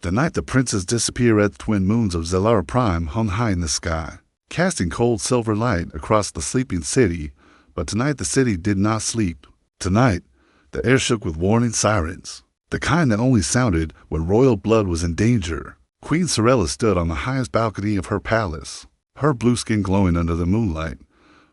The night the princes disappear at the twin moons of Xelara Prime hung high in the sky, casting cold silver light across the sleeping city. But tonight the city did not sleep. Tonight, the air shook with warning sirens, the kind that only sounded when royal blood was in danger. Queen Xelara stood on the highest balcony of her palace, her blue skin glowing under the moonlight,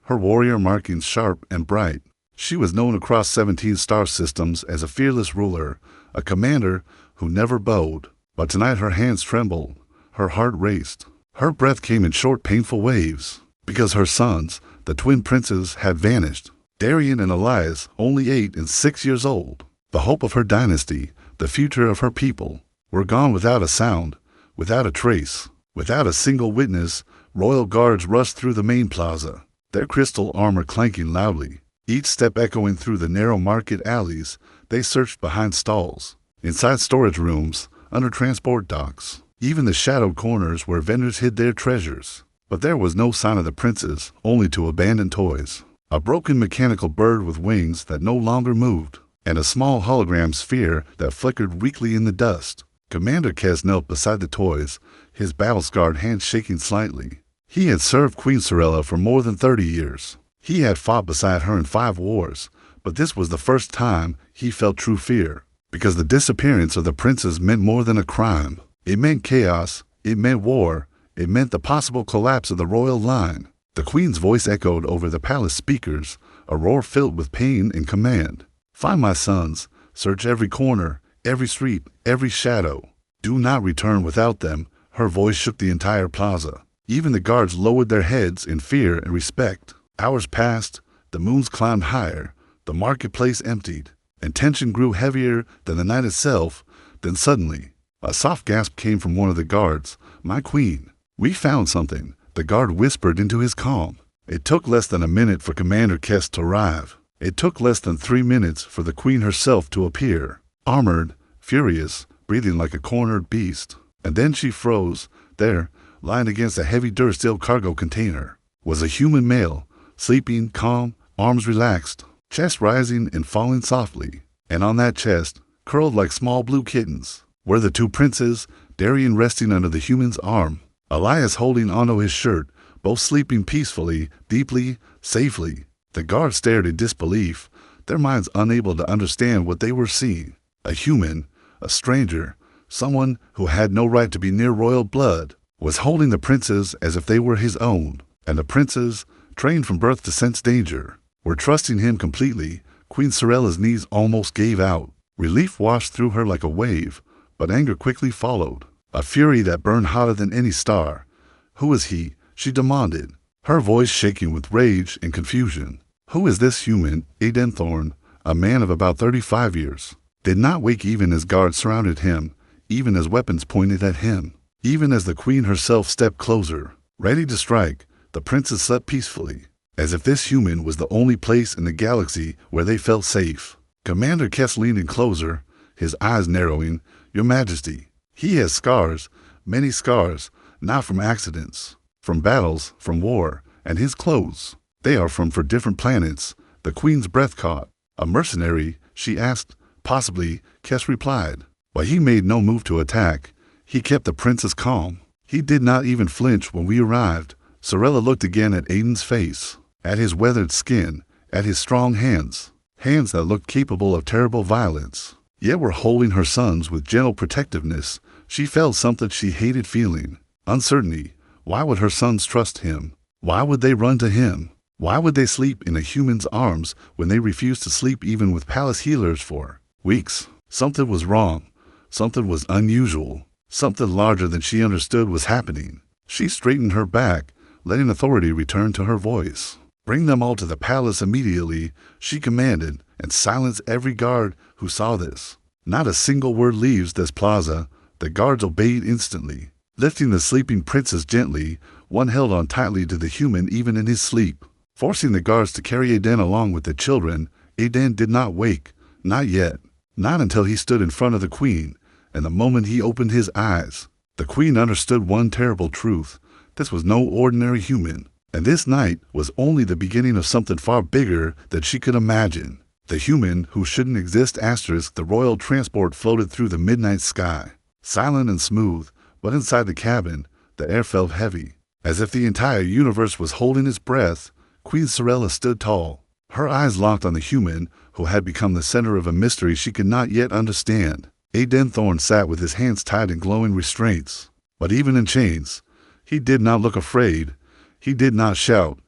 her warrior markings sharp and bright. She was known across 17 star systems as a fearless ruler, a commander who never bowed. But tonight her hands trembled, her heart raced. Her breath came in short, painful waves, because her sons, the twin princes, had vanished. Darian and Elias, only 8 and 6 years old, the hope of her dynasty, the future of her people, were gone without a sound, without a trace, without a single witness. Royal guards rushed through the main plaza, their crystal armor clanking loudly. Each step echoing through the narrow market alleys. They searched behind stalls, inside storage rooms, under transport docks, even the shadowed corners where vendors hid their treasures. But there was no sign of the princes, only 2 abandoned toys. A broken mechanical bird with wings that no longer moved, and a small hologram sphere that flickered weakly in the dust. Commander Kes knelt beside the toys, his battle-scarred hands shaking slightly. He had served Queen Xelara for more than 30 years. He had fought beside her in 5 wars, but this was the first time he felt true fear. Because the disappearance of the princes meant more than a crime. It meant chaos, it meant war, it meant the possible collapse of the royal line. The queen's voice echoed over the palace speakers, a roar filled with pain and command. "Find my sons, search every corner, every street, every shadow. Do not return without them." Her voice shook the entire plaza. Even the guards lowered their heads in fear and respect. Hours passed, the moons climbed higher, the marketplace emptied, and tension grew heavier than the night itself. Then suddenly, a soft gasp came from one of the guards. "My queen, we found something," the guard whispered into his calm. It took less than a minute for Commander Kes to arrive. It took less than 3 minutes for the queen herself to appear, armored, furious, breathing like a cornered beast. And then she froze. There, lying against a heavy dirt-steel cargo container, was a human male, sleeping, calm, arms relaxed, chest rising and falling softly. And on that chest, curled like small blue kittens, were the 2 princes, Darian resting under the human's arm, Elias holding onto his shirt, both sleeping peacefully, deeply, safely. The guards stared in disbelief, their minds unable to understand what they were seeing. A human, a stranger, someone who had no right to be near royal blood, was holding the princes as if they were his own. And the princes, trained from birth to sense danger, were trusting him completely. Queen Xerala's knees almost gave out. Relief washed through her like a wave, but anger quickly followed, a fury that burned hotter than any star. "Who is he?" she demanded, her voice shaking with rage and confusion. "Who is this human?" Aiden Thorne, a man of about 35 years, did not wake even as guards surrounded him, even as weapons pointed at him, even as the queen herself stepped closer, ready to strike. The princes slept peacefully, as if this human was the only place in the galaxy where they felt safe. Commander Kes leaned in closer, his eyes narrowing. "Your Majesty, he has scars, many scars, not from accidents, from battles, from war, and his clothes. They are from 4 different planets." The queen's breath caught. "A mercenary?" she asked. "Possibly," Kes replied. But he made no move to attack. He kept the princes calm. He did not even flinch when we arrived. Xelara looked again at Aiden's face, at his weathered skin, at his strong hands, hands that looked capable of terrible violence, yet were holding her sons with gentle protectiveness. She felt something she hated feeling, uncertainty. Why would her sons trust him? Why would they run to him? Why would they sleep in a human's arms when they refused to sleep even with palace healers for weeks? Something was wrong. Something was unusual. Something larger than she understood was happening. She straightened her back, letting authority return to her voice. "Bring them all to the palace immediately," she commanded, "and silence every guard who saw this. Not a single word leaves this plaza." The guards obeyed instantly. Lifting the sleeping princes gently, one held on tightly to the human even in his sleep. Forcing the guards to carry Aiden along with the children, Aiden did not wake, not yet, not until he stood in front of the queen, and the moment he opened his eyes, the queen understood one terrible truth. This was no ordinary human, and this night was only the beginning of something far bigger than she could imagine. The human who shouldn't exist *. The royal transport floated through the midnight sky, silent and smooth, but inside the cabin, the air felt heavy. As if the entire universe was holding its breath, Queen Xelara stood tall, her eyes locked on the human who had become the center of a mystery she could not yet understand. Aiden Thorne sat with his hands tied in glowing restraints. But even in chains, he did not look afraid. He did not shout.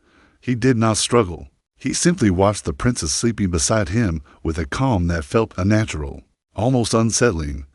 He did not struggle. He simply watched the princess sleeping beside him with a calm that felt unnatural, almost unsettling.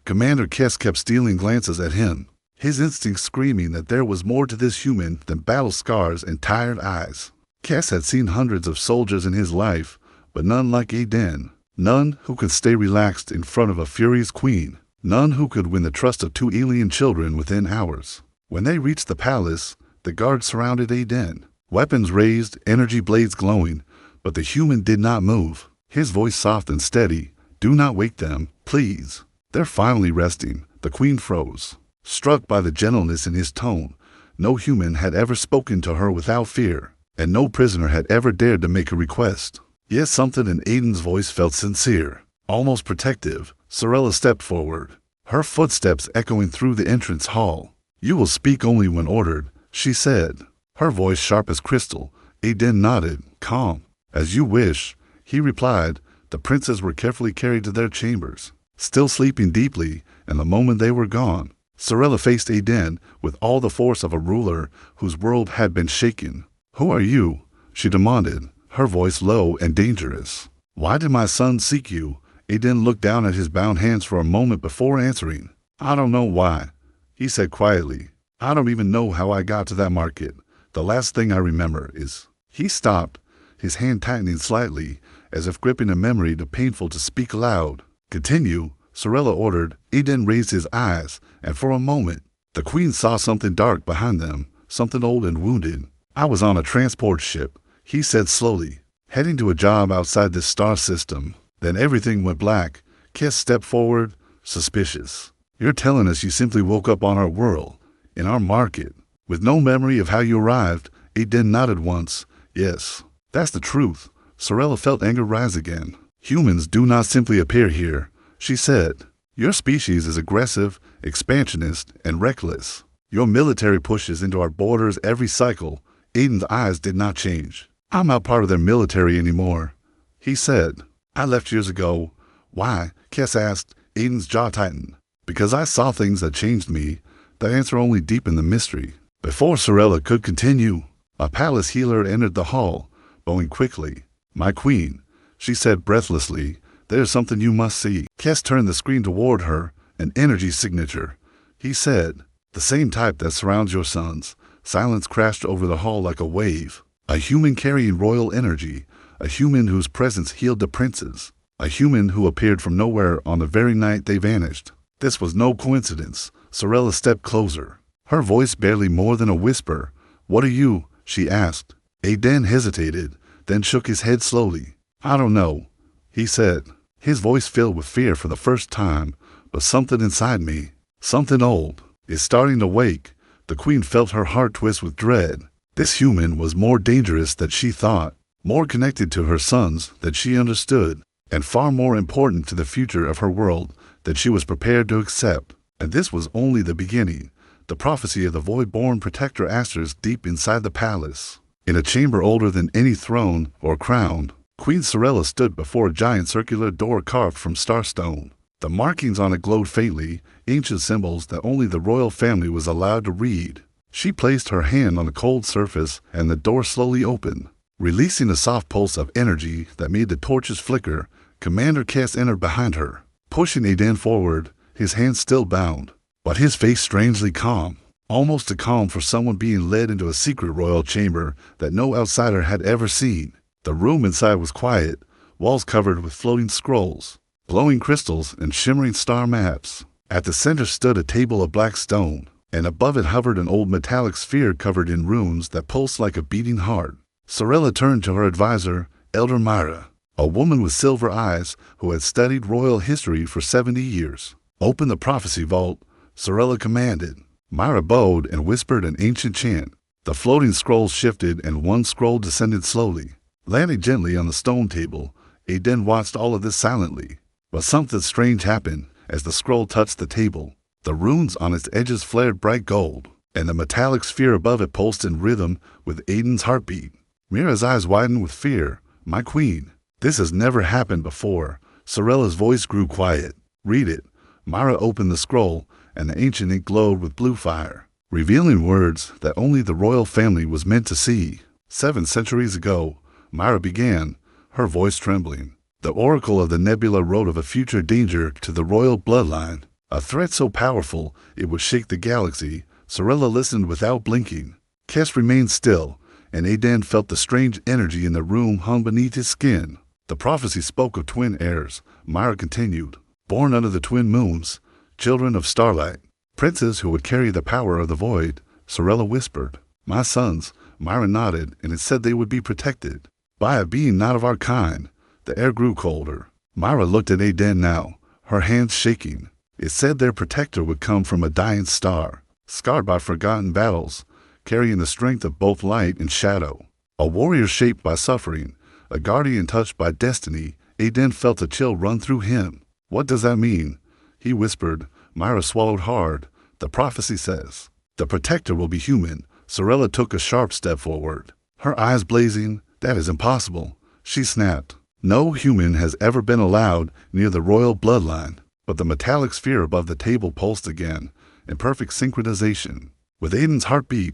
Commander Kess kept stealing glances at him, his instincts screaming that there was more to this human than battle scars and tired eyes. Kess had seen hundreds of soldiers in his life, but none like Aiden. None who could stay relaxed in front of a furious queen. None who could win the trust of 2 alien children within hours. When they reached the palace, the guards surrounded Aiden, weapons raised, energy blades glowing, but the human did not move. His voice soft and steady. "Do not wake them, please. They're finally resting." The queen froze, struck by the gentleness in his tone. No human had ever spoken to her without fear, and no prisoner had ever dared to make a request. Yet something in Aiden's voice felt sincere, almost protective. Xelara stepped forward, her footsteps echoing through the entrance hall. "You will speak only when ordered," she said, her voice sharp as crystal. Aiden nodded, calm. "As you wish," he replied. The princes were carefully carried to their chambers, still sleeping deeply, and the moment they were gone, Xelara faced Aiden with all the force of a ruler whose world had been shaken. "Who are you?" she demanded, her voice low and dangerous. "Why did my son seek you?" Aiden looked down at his bound hands for a moment before answering. "I don't know why," he said quietly. "I don't even know how I got to that market. The last thing I remember is—" He stopped, his hand tightening slightly, as if gripping a memory too painful to speak aloud. "Continue," Xelara ordered. Aiden raised his eyes, and for a moment, the queen saw something dark behind them, something old and wounded. "I was on a transport ship," he said slowly, "heading to a job outside this star system. Then everything went black." Kess stepped forward, suspicious. "You're telling us you simply woke up on our world, in our market, with no memory of how you arrived?" Aiden nodded once. "Yes, that's the truth." Xelara felt anger rise again. "Humans do not simply appear here," she said. "Your species is aggressive, expansionist, and reckless. Your military pushes into our borders every cycle." Aiden's eyes did not change. "I'm not part of their military anymore," he said. "I left years ago." "Why?" Kess asked. Aiden's jaw tightened. "Because I saw things that changed me." The answer only deepened the mystery. Before Xelara could continue, a palace healer entered the hall, bowing quickly. "My queen," she said breathlessly, "there's something you must see." Kess turned the screen toward her. "An energy signature," he said. "The same type that surrounds your sons." Silence crashed over the hall like a wave. A human carrying royal energy. A human whose presence healed the princes. A human who appeared from nowhere on the very night they vanished. This was no coincidence. Xelara stepped closer, her voice barely more than a whisper. "What are you?" she asked. Aiden hesitated, then shook his head slowly. "I don't know," he said, his voice filled with fear for the first time. "But something inside me, something old, is starting to wake." The queen felt her heart twist with dread. This human was more dangerous than she thought, more connected to her sons than she understood, and far more important to the future of her world than she was prepared to accept. And this was only the beginning. The prophecy of the void-born protector asters deep inside the palace. In a chamber older than any throne or crown, Queen Xelara stood before a giant circular door carved from starstone. The markings on it glowed faintly, ancient symbols that only the royal family was allowed to read. She placed her hand on the cold surface, and the door slowly opened, releasing a soft pulse of energy that made the torches flicker. Commander Kess entered behind her, pushing Aiden forward, his hands still bound, but his face strangely calm, almost too calm for someone being led into a secret royal chamber that no outsider had ever seen. The room inside was quiet, walls covered with floating scrolls, glowing crystals, and shimmering star maps. At the center stood a table of black stone, and above it hovered an old metallic sphere covered in runes that pulsed like a beating heart. Xelara turned to her advisor, Elder Myra, a woman with silver eyes who had studied royal history for 70 years. "Open the prophecy vault," Xelara commanded. Myra bowed and whispered an ancient chant. The floating scrolls shifted, and one scroll descended slowly, landing gently on the stone table. Aiden watched all of this silently. But something strange happened as the scroll touched the table. The runes on its edges flared bright gold, and the metallic sphere above it pulsed in rhythm with Aiden's heartbeat. Mira's eyes widened with fear. My queen, this has never happened before. Sorella's voice grew quiet. Read it. Mira opened the scroll, and the ancient ink glowed with blue fire, revealing words that only the royal family was meant to see. 7 centuries ago, Mira began, her voice trembling. The oracle of the nebula wrote of a future danger to the royal bloodline, a threat so powerful it would shake the galaxy. Sorella listened without blinking. Kes remained still, and Aiden felt the strange energy in the room hung beneath his skin. The prophecy spoke of twin heirs. Mira continued, born under the twin moons, children of starlight, princes who would carry the power of the void. Sorella whispered, my sons. Mira nodded, and it said they would be protected by a being not of our kind. The air grew colder. Mira looked at Aiden now, her hands shaking. It said their protector would come from a dying star, scarred by forgotten battles, carrying the strength of both light and shadow. A warrior shaped by suffering, a guardian touched by destiny. Aiden felt a chill run through him. What does that mean? He whispered. Mira swallowed hard. The prophecy says, the protector will be human. Sorella took a sharp step forward, her eyes blazing. That is impossible, she snapped. No human has ever been allowed near the royal bloodline. But the metallic sphere above the table pulsed again, in perfect synchronization. With Aiden's heartbeat,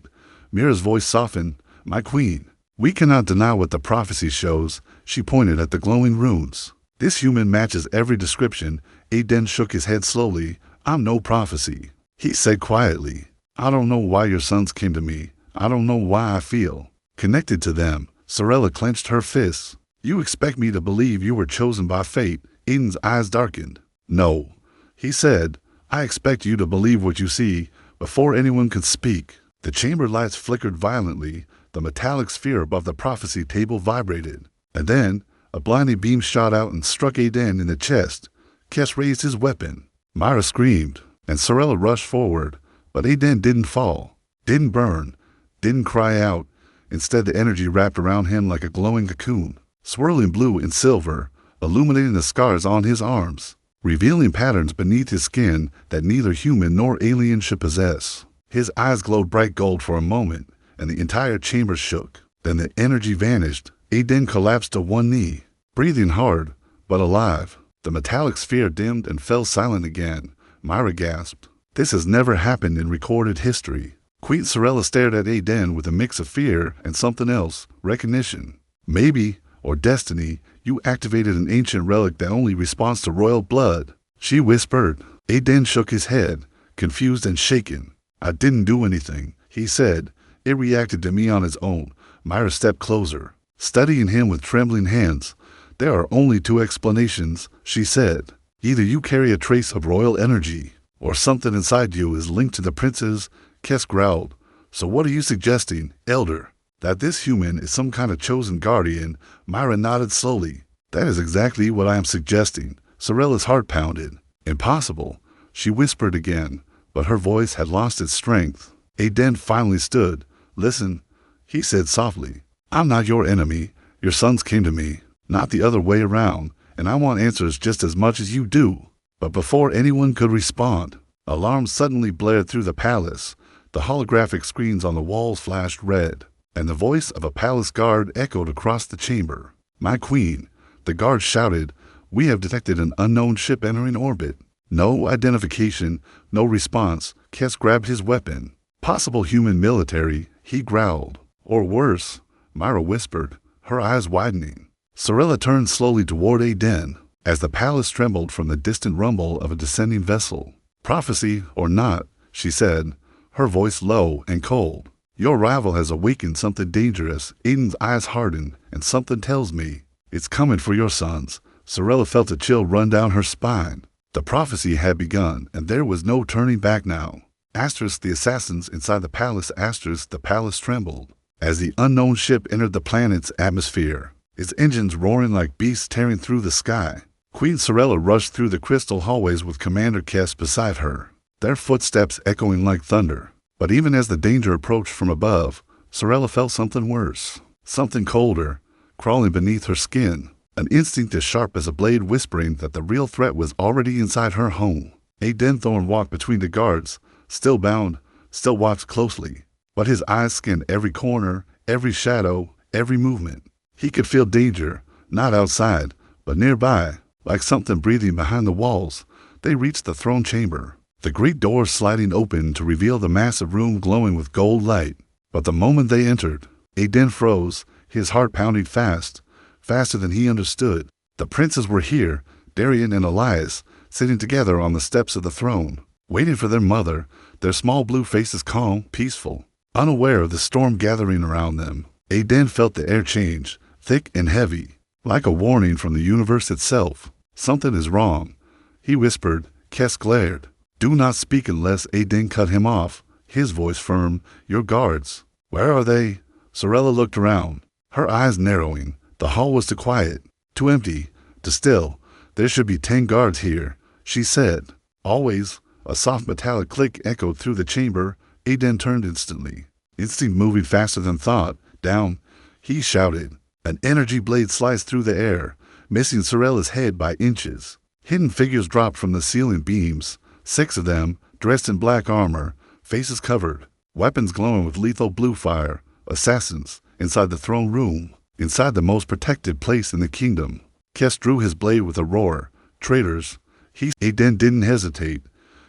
Mira's voice softened. My queen, we cannot deny what the prophecy shows. She pointed at the glowing runes. This human matches every description. Aiden shook his head slowly. I'm no prophecy, he said quietly. I don't know why your sons came to me. I don't know why I feel connected to them. Sorella clenched her fists. You expect me to believe you were chosen by fate? Aiden's eyes darkened. No, he said. I expect you to believe what you see before anyone can speak. The chamber lights flickered violently. The metallic sphere above the prophecy table vibrated. And then a blinding beam shot out and struck Aiden in the chest. Kes raised his weapon. Mira screamed, and Sorella rushed forward. But Aiden didn't fall, didn't burn, didn't cry out. Instead, the energy wrapped around him like a glowing cocoon, swirling blue and silver, illuminating the scars on his arms, revealing patterns beneath his skin that neither human nor alien should possess. His eyes glowed bright gold for a moment, and the entire chamber shook. Then the energy vanished. Aiden collapsed to one knee, breathing hard, but alive. The metallic sphere dimmed and fell silent again. Mira gasped. This has never happened in recorded history. Queen Sorella stared at Aiden with a mix of fear and something else, recognition. Maybe, or destiny, you activated an ancient relic that only responds to royal blood, she whispered. Aiden shook his head, confused and shaken. I didn't do anything, he said. It reacted to me on its own. Mira stepped closer, studying him with trembling hands. There are only 2 explanations, she said. Either you carry a trace of royal energy, or something inside you is linked to the princes. Kes growled. So what are you suggesting, Elder? That this human is some kind of chosen guardian? Mira nodded slowly. That is exactly what I am suggesting. Sorella's heart pounded. Impossible, she whispered again, but her voice had lost its strength. Aiden finally stood. Listen, he said softly. I'm not your enemy. Your sons came to me, not the other way around, and I want answers just as much as you do. But before anyone could respond, alarms suddenly blared through the palace. The holographic screens on the walls flashed red, and the voice of a palace guard echoed across the chamber. My queen, the guard shouted, we have detected an unknown ship entering orbit. No identification, no response. Kes grabbed his weapon. Possible human military, he growled. Or worse, Mira whispered, her eyes widening. Sorella turned slowly toward Aiden, as the palace trembled from the distant rumble of a descending vessel. Prophecy or not, she said, her voice low and cold. Your rival has awakened something dangerous. Aiden's eyes hardened, and something tells me it's coming for your sons. Sorella felt a chill run down her spine. The prophecy had begun, and there was no turning back now. Asterisk the assassins inside the palace. Asterisk the palace trembled as the unknown ship entered the planet's atmosphere, its engines roaring like beasts tearing through the sky. Queen Sorella rushed through the crystal hallways with Commander Kes beside her, their footsteps echoing like thunder. But even as the danger approached from above, Sorella felt something worse, something colder, crawling beneath her skin, an instinct as sharp as a blade whispering that the real threat was already inside her home. Aiden Thorne walked between the guards, still bound, still watched closely. But his eyes scanned every corner, every shadow, every movement. He could feel danger, not outside, but nearby, like something breathing behind the walls. They reached the throne chamber, the great doors sliding open to reveal the massive room glowing with gold light. But the moment they entered, Aiden froze, his heart pounding fast, faster than he understood. The princes were here, Darian and Elias, sitting together on the steps of the throne, waiting for their mother, their small blue faces calm, peaceful, unaware of the storm gathering around them. Aiden felt the air change, thick and heavy, like a warning from the universe itself. Something is wrong, he whispered. Kes glared. Do not speak unless Aiden cut him off, his voice firm. Your guards. Where are they? Sorella looked around, her eyes narrowing. The hall was too quiet, too empty, too still. There should be 10 guards here, she said. Always. A soft metallic click echoed through the chamber. Aiden turned instantly, instinct moving faster than thought. Down, he shouted. An energy blade sliced through the air, missing Sorella's head by inches. Hidden figures dropped from the ceiling beams, 6 of them, dressed in black armor, faces covered, weapons glowing with lethal blue fire. Assassins, inside the throne room, inside the most protected place in the kingdom. Kes drew his blade with a roar. Traitors. Aiden didn't hesitate.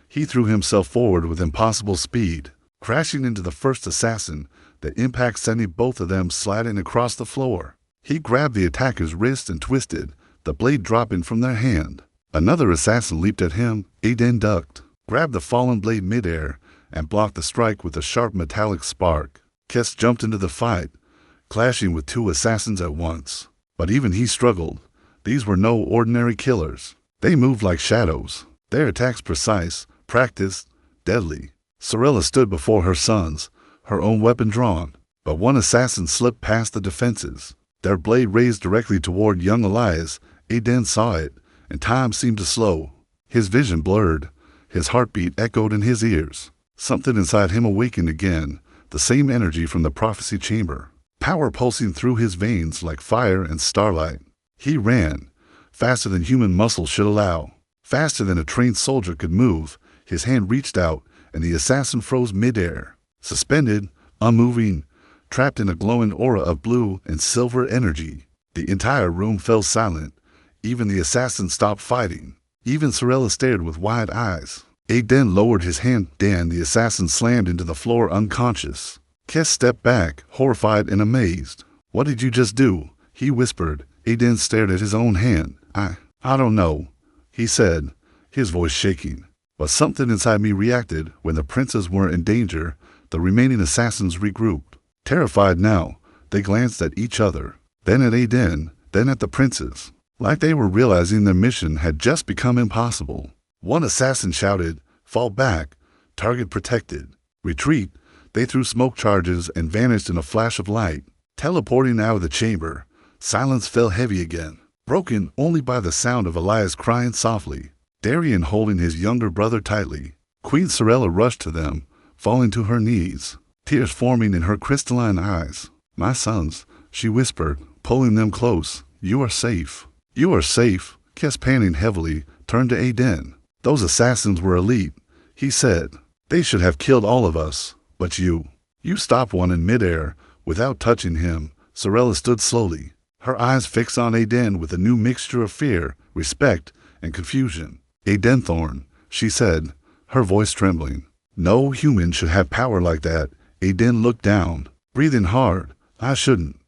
He threw himself forward with impossible speed, crashing into the first assassin, the impact sending both of them sliding across the floor. He grabbed the attacker's wrist and twisted, the blade dropping from their hand. Another assassin leaped at him. Aiden ducked, grabbed the fallen blade midair, and blocked the strike with a sharp metallic spark. Kes jumped into the fight, clashing with 2 assassins at once. But even he struggled. These were no ordinary killers. They moved like shadows, their attacks precise, practiced, deadly. Sorella stood before her sons, her own weapon drawn. But one assassin slipped past the defenses, their blade raised directly toward young Elias. Aiden saw it, and time seemed to slow. His vision blurred, his heartbeat echoed in his ears. Something inside him awakened again, the same energy from the prophecy chamber, power pulsing through his veins like fire and starlight. He ran, faster than human muscle should allow, faster than a trained soldier could move. His hand reached out, and the assassin froze midair, suspended, unmoving, trapped in a glowing aura of blue and silver energy. The entire room fell silent. Even the assassin stopped fighting. Even Sorella stared with wide eyes. Aiden lowered his hand. Dan, the assassin, slammed into the floor unconscious. Kes stepped back, horrified and amazed. What did you just do? He whispered. Aiden stared at his own hand. I don't know, he said, his voice shaking. But something inside me reacted. When the princes were in danger, the remaining assassins regrouped. Terrified now, they glanced at each other, then at Aiden, then at the princes, like they were realizing their mission had just become impossible. One assassin shouted, "Fall back, target protected, retreat." They threw smoke charges and vanished in a flash of light. Teleporting out of the chamber, silence fell heavy again, broken only by the sound of Elias crying softly, Darian holding his younger brother tightly. Queen Sorella rushed to them, falling to her knees, tears forming in her crystalline eyes. "My sons," she whispered, pulling them close. "You are safe. You are safe." Kes, panting heavily, turned to Aiden. "Those assassins were elite," he said. "They should have killed all of us. But you stopped one in midair, without touching him." Sorella stood slowly, her eyes fixed on Aiden with a new mixture of fear, respect, and confusion. "Aiden Thorne," she said, her voice trembling. "No human should have power like that." Aiden looked down, breathing hard. "I shouldn't,"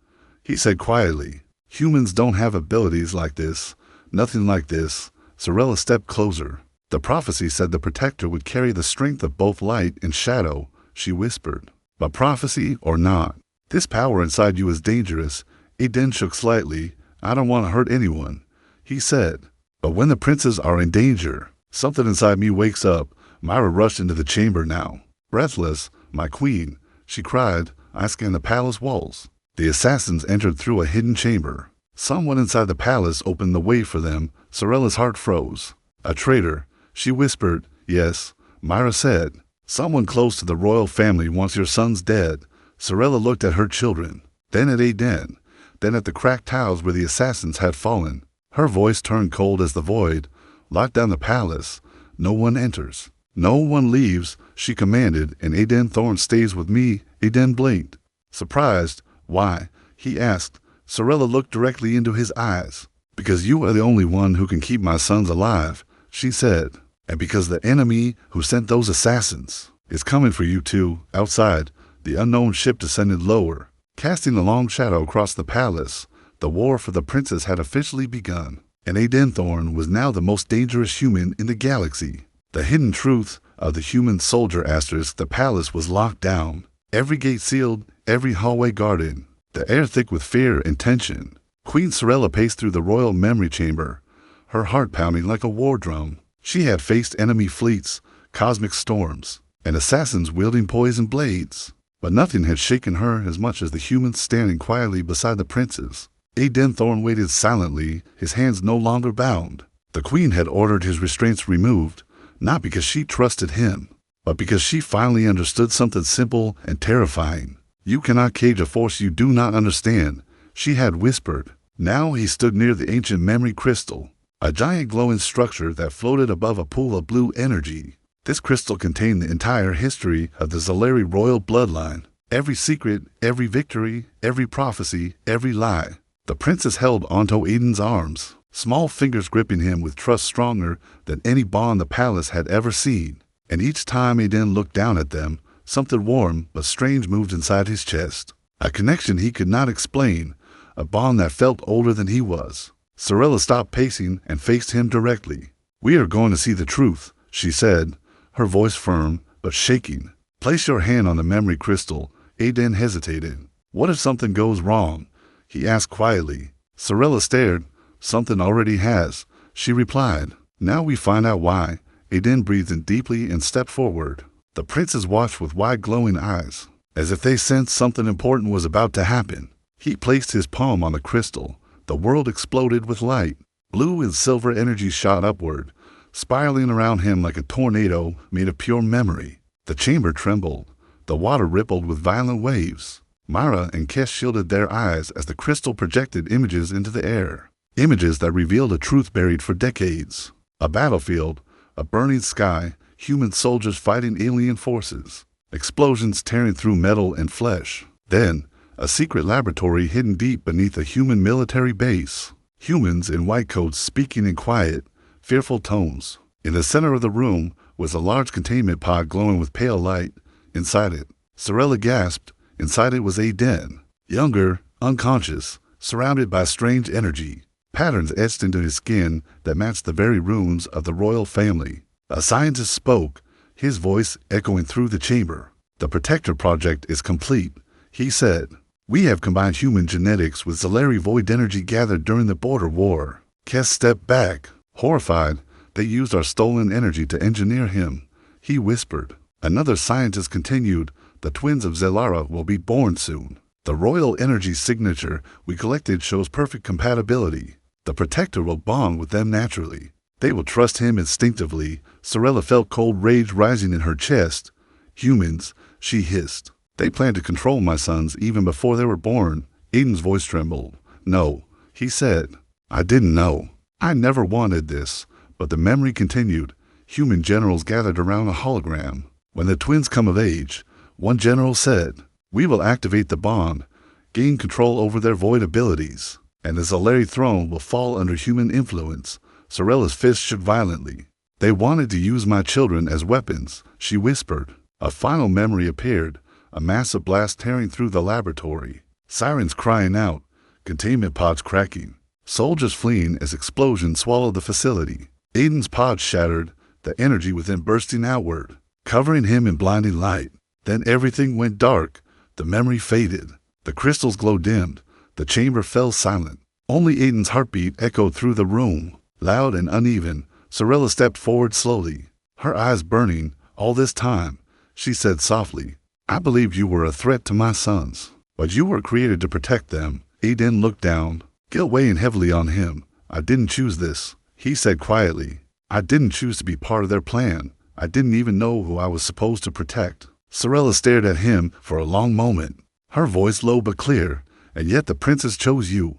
he said quietly. "Humans don't have abilities like this. Nothing like this." Sorella stepped closer. "The prophecy said the protector would carry the strength of both light and shadow," she whispered. "But prophecy or not, this power inside you is dangerous." Aiden shook slightly. "I don't want to hurt anyone," he said. "But when the princes are in danger, something inside me wakes up." Myra rushed into the chamber now. Breathless, "My queen," she cried. I scanned the palace walls. The assassins entered through a hidden chamber. Someone inside the palace opened the way for them. Sorella's heart froze. "A traitor," she whispered. "Yes," Myra said. "Someone close to the royal family wants your sons dead." Sorella looked at her children, then at Aiden, then at the cracked tiles where the assassins had fallen. Her voice turned cold as the void. "Lock down the palace. No one enters. No one leaves, she commanded, and Aden Thorn stays with me. Aden blinked. Surprised. Why? He asked. Sorella looked directly into his eyes. Because you are the only one who can keep my sons alive, she said. And because the enemy who sent those assassins is coming for you too. Outside, the unknown ship descended lower, casting a long shadow across the palace. The war for the princess had officially begun, and Aden Thorn was now the most dangerous human in the galaxy. The hidden truth of the human soldier asterisk, the palace was locked down. Every gate sealed, every hallway guarded, the air thick with fear and tension. Queen Sorella paced through the royal memory chamber, her heart pounding like a war drum. She had faced enemy fleets, cosmic storms, and assassins wielding poison blades. But nothing had shaken her as much as the humans standing quietly beside the princess. Aden Thorn waited silently, his hands no longer bound. The queen had ordered his restraints removed, not because she trusted him, but because she finally understood something simple and terrifying. You cannot cage a force you do not understand, she had whispered. Now he stood near the ancient memory crystal, a giant glowing structure that floated above a pool of blue energy. This crystal contained the entire history of the Xelara royal bloodline. Every secret, every victory, every prophecy, every lie. The princess held onto Aiden's arms, small fingers gripping him with trust stronger than any bond the palace had ever seen. And each time Aden looked down at them, something warm but strange moved inside his chest. A connection he could not explain, a bond that felt older than he was. Sorella stopped pacing and faced him directly. We are going to see the truth, she said, her voice firm but shaking. Place your hand on the memory crystal. Aden hesitated. What if something goes wrong? He asked quietly. Sorella stared. Something already has, she replied. Now we find out why. Aden breathed in deeply and stepped forward. The princess watched with wide glowing eyes, as if they sensed something important was about to happen. He placed his palm on the crystal. The world exploded with light. Blue and silver energy shot upward, spiraling around him like a tornado made of pure memory. The chamber trembled. The water rippled with violent waves. Mara and Kes shielded their eyes as the crystal projected images into the air. Images that revealed a truth buried for decades. A battlefield, a burning sky, human soldiers fighting alien forces, explosions tearing through metal and flesh. Then, a secret laboratory hidden deep beneath a human military base. Humans in white coats speaking in quiet, fearful tones. In the center of the room was a large containment pod glowing with pale light. Inside it, Sorella gasped. Inside it was Aden, younger, unconscious, surrounded by strange energy. Patterns etched into his skin that matched the very runes of the royal family. A scientist spoke, his voice echoing through the chamber. The Protector Project is complete, he said. We have combined human genetics with Xelara void energy gathered during the border war. Kes stepped back, horrified. They used our stolen energy to engineer him, he whispered. Another scientist continued, the twins of Xelara will be born soon. The royal energy signature we collected shows perfect compatibility. The Protector will bond with them naturally. They will trust him instinctively. Sorella felt cold rage rising in her chest. Humans, she hissed. They plan to control my sons even before they were born. Aiden's voice trembled. No, he said. I didn't know. I never wanted this. But the memory continued. Human generals gathered around a hologram. When the twins come of age, one general said, we will activate the bond, gain control over their void abilities, and the Xelara throne will fall under human influence. Sorella's fist shook violently. They wanted to use my children as weapons, she whispered. A final memory appeared, a massive blast tearing through the laboratory. Sirens crying out, containment pods cracking, soldiers fleeing as explosions swallowed the facility. Aiden's pod shattered, the energy within bursting outward, covering him in blinding light. Then everything went dark. The memory faded. The crystal's glow dimmed. The chamber fell silent. Only Aiden's heartbeat echoed through the room, loud and uneven. Sorella stepped forward slowly, her eyes burning. All this time, she said softly, I believed you were a threat to my sons, but you were created to protect them. Aden looked down, guilt weighing heavily on him. I didn't choose this, he said quietly. I didn't choose to be part of their plan. I didn't even know who I was supposed to protect. Sorella stared at him for a long moment, her voice low but clear. And yet the princess chose you.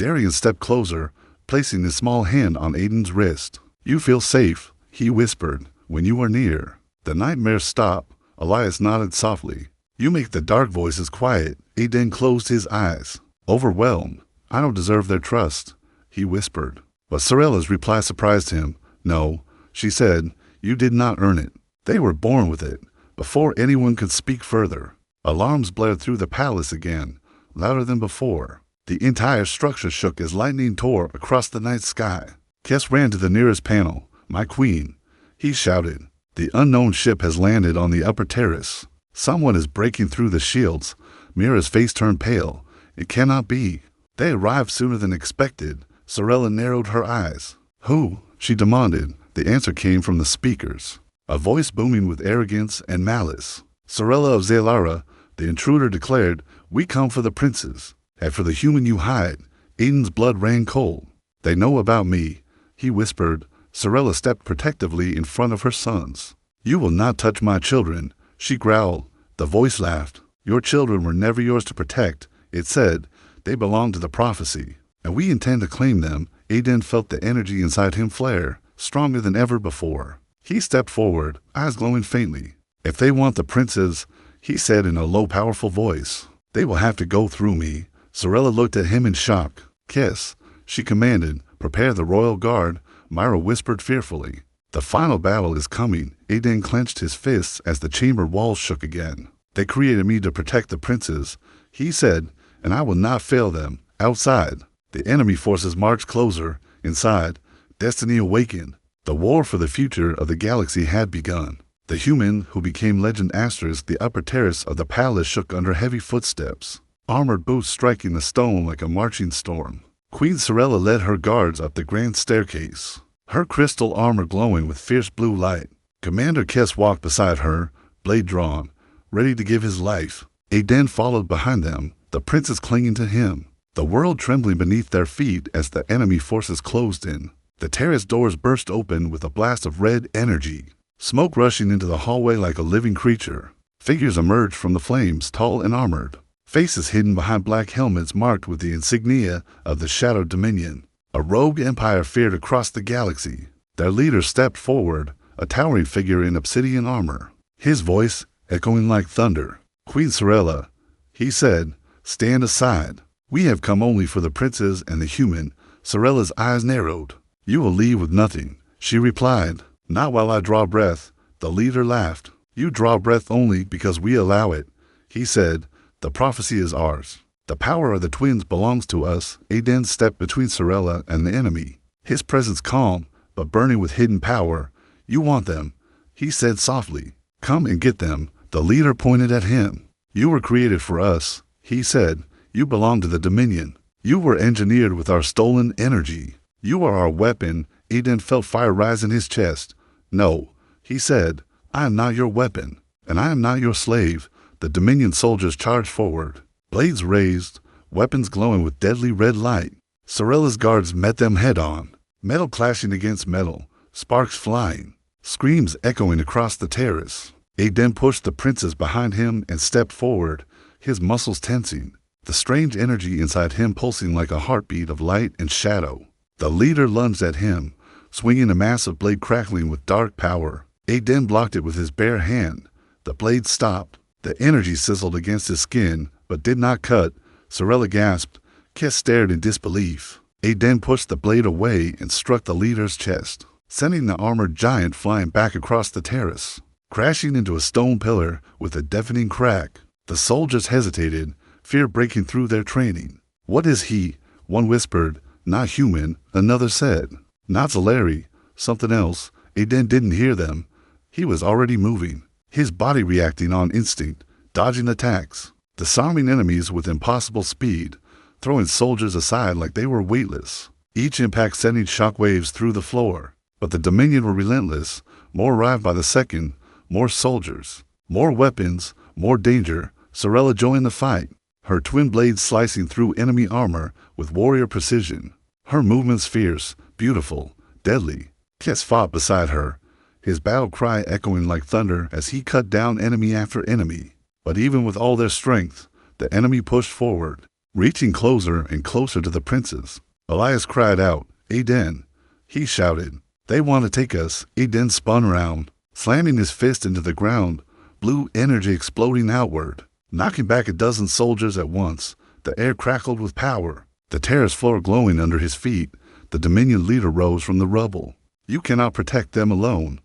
Darian stepped closer, placing his small hand on Aiden's wrist. "You feel safe," he whispered, "when you are near." The nightmares stopped. Elias nodded softly. "You make the dark voices quiet." Aiden closed his eyes. Overwhelmed. "I don't deserve their trust," he whispered. But Sorella's reply surprised him. "No," she said, "you did not earn it. They were born with it." Before anyone could speak further, alarms blared through the palace again, louder than before. The entire structure shook as lightning tore across the night sky. Kess ran to the nearest panel. "My queen," he shouted. "The unknown ship has landed on the upper terrace. Someone is breaking through the shields." Mira's face turned pale. "It cannot be." "They arrived sooner than expected." Sorella narrowed her eyes. "Who?" she demanded. The answer came from the speakers, a voice booming with arrogance and malice. "Sorella of Xelara," the intruder declared, "we come for the princes, and for the human you hide." Aiden's blood ran cold. "They know about me," he whispered. Sorella stepped protectively in front of her sons. "You will not touch my children," she growled. The voice laughed. "Your children were never yours to protect," it said. "They belong to the prophecy, and we intend to claim them." Aiden felt the energy inside him flare, stronger than ever before. He stepped forward, eyes glowing faintly. "If they want the princes," he said in a low, powerful voice, "they will have to go through me." Sorella looked at him in shock. "Kiss," she commanded. "Prepare the royal guard," Myra whispered fearfully. "The final battle is coming." Aiden clenched his fists as the chamber walls shook again. "They created me to protect the princes," he said, "and I will not fail them." Outside, the enemy forces marched closer. Inside, destiny awakened. The war for the future of the galaxy had begun. The human who became legend asterisk, the upper terrace of the palace shook under heavy footsteps, armored boots striking the stone like a marching storm. Queen Sorella led her guards up the grand staircase, her crystal armor glowing with fierce blue light. Commander Kess walked beside her, blade drawn, ready to give his life. Aiden followed behind them, the princes clinging to him, the world trembling beneath their feet as the enemy forces closed in. The terrace doors burst open with a blast of red energy, smoke rushing into the hallway like a living creature. Figures emerged from the flames, tall and armored, faces hidden behind black helmets marked with the insignia of the Shadow Dominion. A rogue empire feared across the galaxy. Their leader stepped forward, a towering figure in obsidian armor, his voice echoing like thunder. "Queen Sorella," he said, "stand aside. We have come only for the princes and the human." Sorella's eyes narrowed. "You will leave with nothing," she replied. "Not while I draw breath." The leader laughed. "You draw breath only because we allow it," he said. "The prophecy is ours. The power of the twins belongs to us." Aiden stepped between Sorella and the enemy, his presence calm but burning with hidden power. "You want them," he said softly. "Come and get them." The leader pointed at him. "You were created for us," he said. "You belong to the Dominion. You were engineered with our stolen energy. You are our weapon." Aiden felt fire rise in his chest. "No," he said, "I am not your weapon, and I am not your slave." The Dominion soldiers charged forward, blades raised, weapons glowing with deadly red light. Sorella's guards met them head-on, metal clashing against metal, sparks flying, screams echoing across the terrace. Aiden pushed the princes behind him and stepped forward, his muscles tensing, the strange energy inside him pulsing like a heartbeat of light and shadow. The leader lunged at him, swinging a massive blade crackling with dark power. Aiden blocked it with his bare hand. The blade stopped. The energy sizzled against his skin, but did not cut. Sorella gasped. Kess stared in disbelief. Aiden pushed the blade away and struck the leader's chest, sending the armored giant flying back across the terrace, crashing into a stone pillar with a deafening crack. The soldiers hesitated, fear breaking through their training. "What is he?" one whispered. "Not human," another said. "Not Xelara, something else." Aiden didn't hear them. He was already moving, his body reacting on instinct, dodging attacks, disarming enemies with impossible speed, throwing soldiers aside like they were weightless, each impact sending shockwaves through the floor. But the Dominion were relentless. More arrived by the second, more soldiers, more weapons, more danger. Sorella joined the fight, her twin blades slicing through enemy armor with warrior precision, her movements fierce, beautiful, deadly. Kess fought beside her, his battle cry echoing like thunder as he cut down enemy after enemy. But even with all their strength, the enemy pushed forward. reaching closer and closer to the princes. Elias cried out, Aden! He shouted. They want to take us. Aden spun around, slamming his fist into the ground, blue energy exploding outward, knocking back a dozen soldiers at once. The air crackled with power, the terrace floor glowing under his feet. The Dominion leader rose from the rubble. You cannot protect them alone,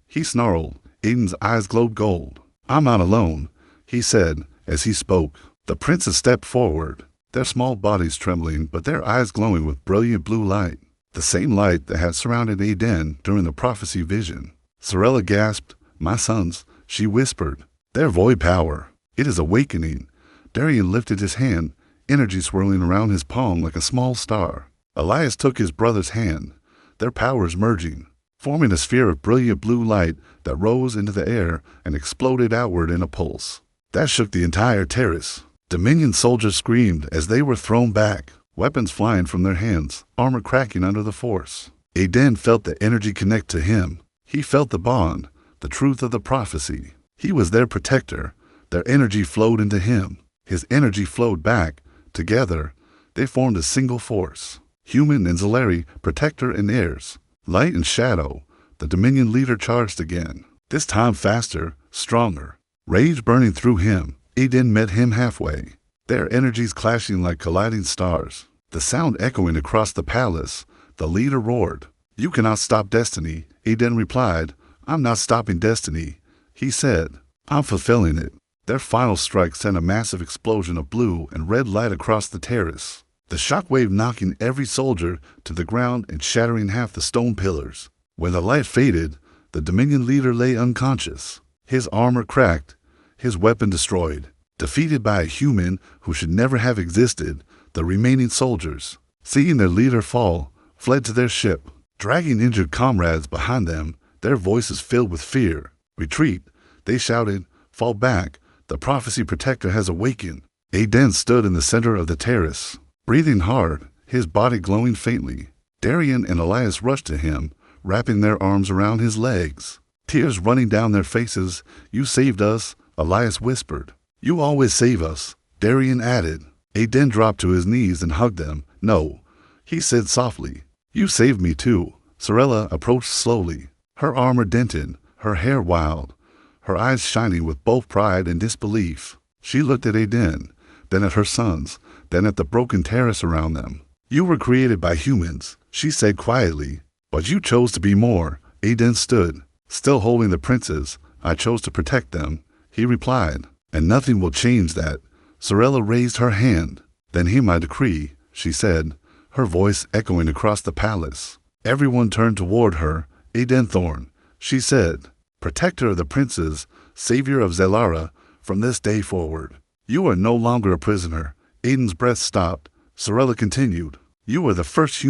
he snarled. Aden's eyes glowed gold. I'm not alone, he said as he spoke. The princes stepped forward, their small bodies trembling but their eyes glowing with brilliant blue light, the same light that had surrounded Aden during the prophecy vision. Xelara gasped. My sons, she whispered. Their void power. It is awakening. Darian lifted his hand, energy swirling around his palm like a small star. Elias took his brother's hand, their powers merging, forming a sphere of brilliant blue light that rose into the air and exploded outward in a pulse. That shook the entire terrace. Dominion soldiers screamed as they were thrown back, weapons flying from their hands, armor cracking under the force. Aden felt the energy connect to him. He felt the bond, the truth of the prophecy. He was their protector. Their energy flowed into him. His energy flowed back. Together, they formed a single force. Human and Xelara, protector and heirs. Light and shadow. The Dominion leader charged again. This time faster, stronger. Rage burning through him. Aden met him halfway, their energies clashing like colliding stars. The sound echoing across the palace. The leader roared. You cannot stop destiny, Aden replied. I'm not stopping destiny, he said. I'm fulfilling it. Their final strike sent a massive explosion of blue and red light across the terrace, the shockwave knocking every soldier to the ground and shattering half the stone pillars. When the light faded, the Dominion leader lay unconscious, his armor cracked, his weapon destroyed. Defeated by a human who should never have existed, the remaining soldiers, seeing their leader fall, fled to their ship, dragging injured comrades behind them, their voices filled with fear. Retreat, they shouted. Fall back. The prophecy protector has awakened. Aden stood in the center of the terrace, breathing hard, his body glowing faintly. Darian and Elias rushed to him, wrapping their arms around his legs, tears running down their faces. You saved us, Elias whispered. You always save us, Darian added. Aden dropped to his knees and hugged them. No, he said softly. You saved me too. Xelara approached slowly, her armor dented, her hair wild, her eyes shining with both pride and disbelief. She looked at Aden, then at her sons, then at the broken terrace around them. You were created by humans, she said quietly, but you chose to be more. Aden stood, still holding the princes. I chose to protect them, he replied, and nothing will change that. Xelara raised her hand. Then hear my decree, she said, her voice echoing across the palace. Everyone turned toward her. Aden Thorn, she said, protector of the princes, savior of Xelara, from this day forward. You are no longer a prisoner. Aden's breath stopped. Xelara continued. You are the first human